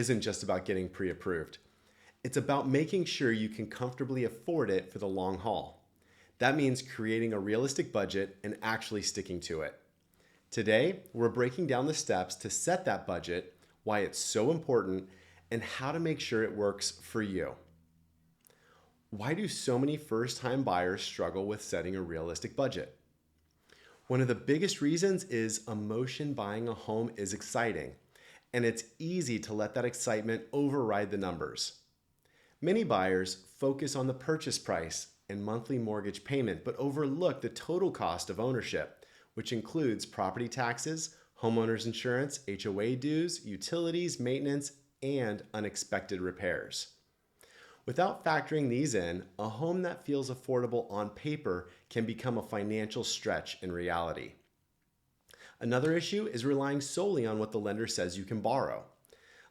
isn't just about getting pre-approved. It's about making sure you can comfortably afford it for the long haul. That means creating a realistic budget and actually sticking to it. Today, we're breaking down the steps to set that budget, why it's so important, and how to make sure it works for you. Why do so many first-time buyers struggle with setting a realistic budget? One of the biggest reasons is emotion. Buying a home is exciting, and it's easy to let that excitement override the numbers. Many buyers focus on the purchase price and monthly mortgage payment, but overlook the total cost of ownership, which includes property taxes, homeowners insurance, HOA dues, utilities, maintenance, and unexpected repairs. Without factoring these in, a home that feels affordable on paper can become a financial stretch in reality. Another issue is relying solely on what the lender says you can borrow.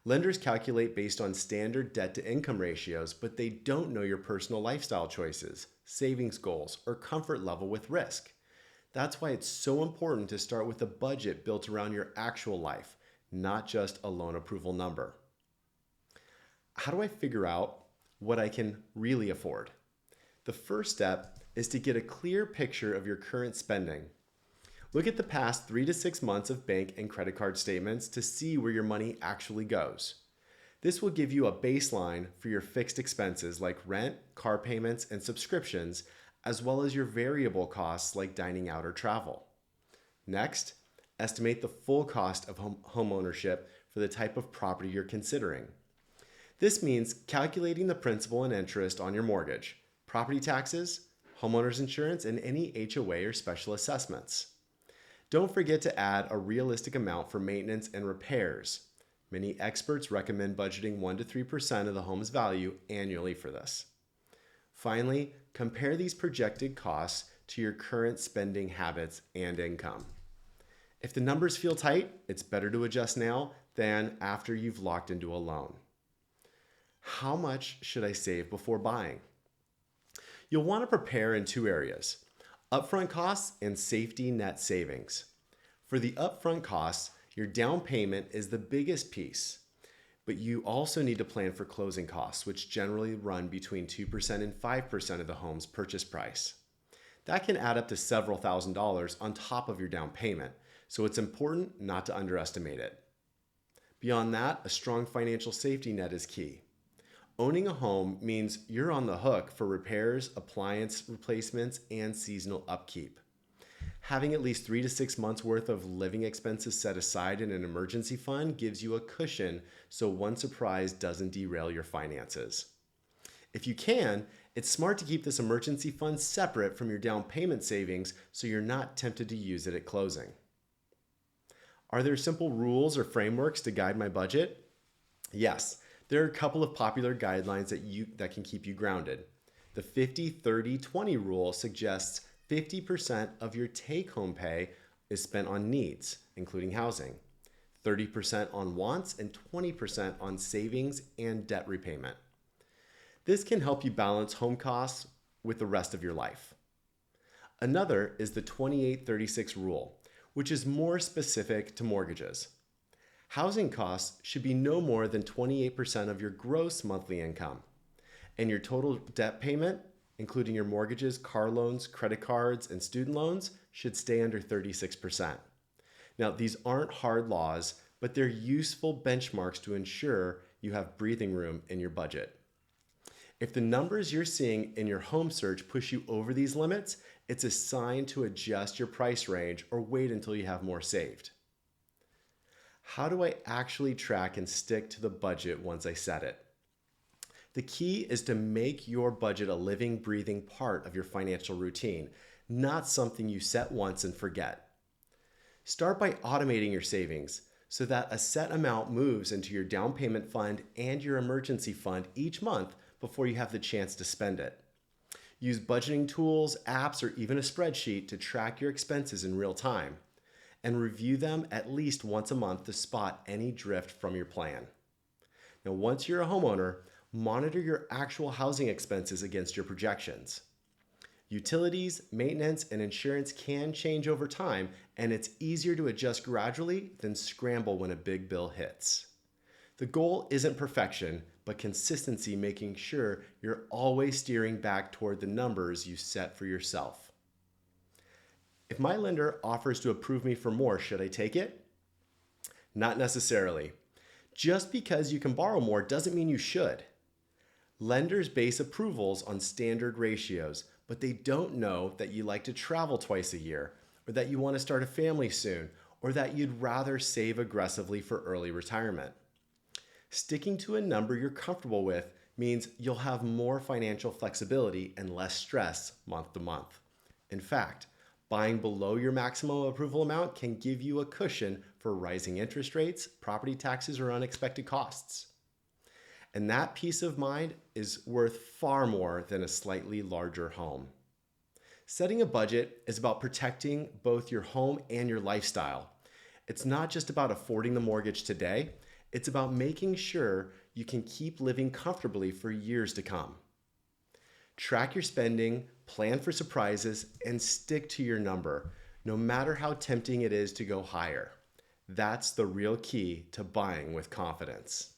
Lenders calculate based on standard debt-to-income ratios, but they don't know your personal lifestyle choices, savings goals, or comfort level with risk. That's why it's so important to start with a budget built around your actual life, not just a loan approval number. How do I figure out what I can really afford? The first step is to get a clear picture of your current spending. Look at the past 3 to 6 months of bank and credit card statements to see where your money actually goes. This will give you a baseline for your fixed expenses like rent, car payments, and subscriptions, as well as your variable costs like dining out or travel. Next, estimate the full cost of home ownership for the type of property you're considering. This means calculating the principal and interest on your mortgage, property taxes, homeowners insurance, and any HOA or special assessments. Don't forget to add a realistic amount for maintenance and repairs. Many experts recommend budgeting 1 to 3% of the home's value annually for this. Finally, compare these projected costs to your current spending habits and income. If the numbers feel tight, it's better to adjust now than after you've locked into a loan. How much should I save before buying? You'll want to prepare in 2 areas: upfront costs and safety net savings. For the upfront costs, your down payment is the biggest piece, but you also need to plan for closing costs, which generally run between 2% and 5% of the home's purchase price. That can add up to several $1,000s on top of your down payment, so it's important not to underestimate it. Beyond that, a strong financial safety net is key. Owning a home means you're on the hook for repairs, appliance replacements, and seasonal upkeep. Having at least 3 to 6 months worth of living expenses set aside in an emergency fund gives you a cushion so one surprise doesn't derail your finances. If you can, it's smart to keep this emergency fund separate from your down payment savings so you're not tempted to use it at closing. Are there simple rules or frameworks to guide my budget? Yes. There are a couple of popular guidelines that can keep you grounded. The 50-30-20 rule suggests 50% of your take-home pay is spent on needs, including housing, 30% on wants, and 20% on savings and debt repayment. This can help you balance home costs with the rest of your life. Another is the 28-36 rule, which is more specific to mortgages. Housing costs should be no more than 28% of your gross monthly income, and your total debt payment, including your mortgages, car loans, credit cards, and student loans, should stay under 36%. Now, these aren't hard laws, but they're useful benchmarks to ensure you have breathing room in your budget. If the numbers you're seeing in your home search push you over these limits, it's a sign to adjust your price range or wait until you have more saved. How do I actually track and stick to the budget once I set it? The key is to make your budget a living, breathing part of your financial routine, not something you set once and forget. Start by automating your savings so that a set amount moves into your down payment fund and your emergency fund each month before you have the chance to spend it. Use budgeting tools, apps, or even a spreadsheet to track your expenses in real time, and review them at least once a month to spot any drift from your plan. Now, once you're a homeowner, monitor your actual housing expenses against your projections. Utilities, maintenance, and insurance can change over time, and it's easier to adjust gradually than scramble when a big bill hits. The goal isn't perfection, but consistency, making sure you're always steering back toward the numbers you set for yourself. If my lender offers to approve me for more, should I take it? Not necessarily. Just because you can borrow more doesn't mean you should. Lenders base approvals on standard ratios, but they don't know that you like to travel twice a year, or that you want to start a family soon, or that you'd rather save aggressively for early retirement. Sticking to a number you're comfortable with means you'll have more financial flexibility and less stress month to month. In fact, buying below your maximum approval amount can give you a cushion for rising interest rates, property taxes, or unexpected costs. And that peace of mind is worth far more than a slightly larger home. Setting a budget is about protecting both your home and your lifestyle. It's not just about affording the mortgage today, it's about making sure you can keep living comfortably for years to come. Track your spending, plan for surprises, and stick to your number, no matter how tempting it is to go higher. That's the real key to buying with confidence.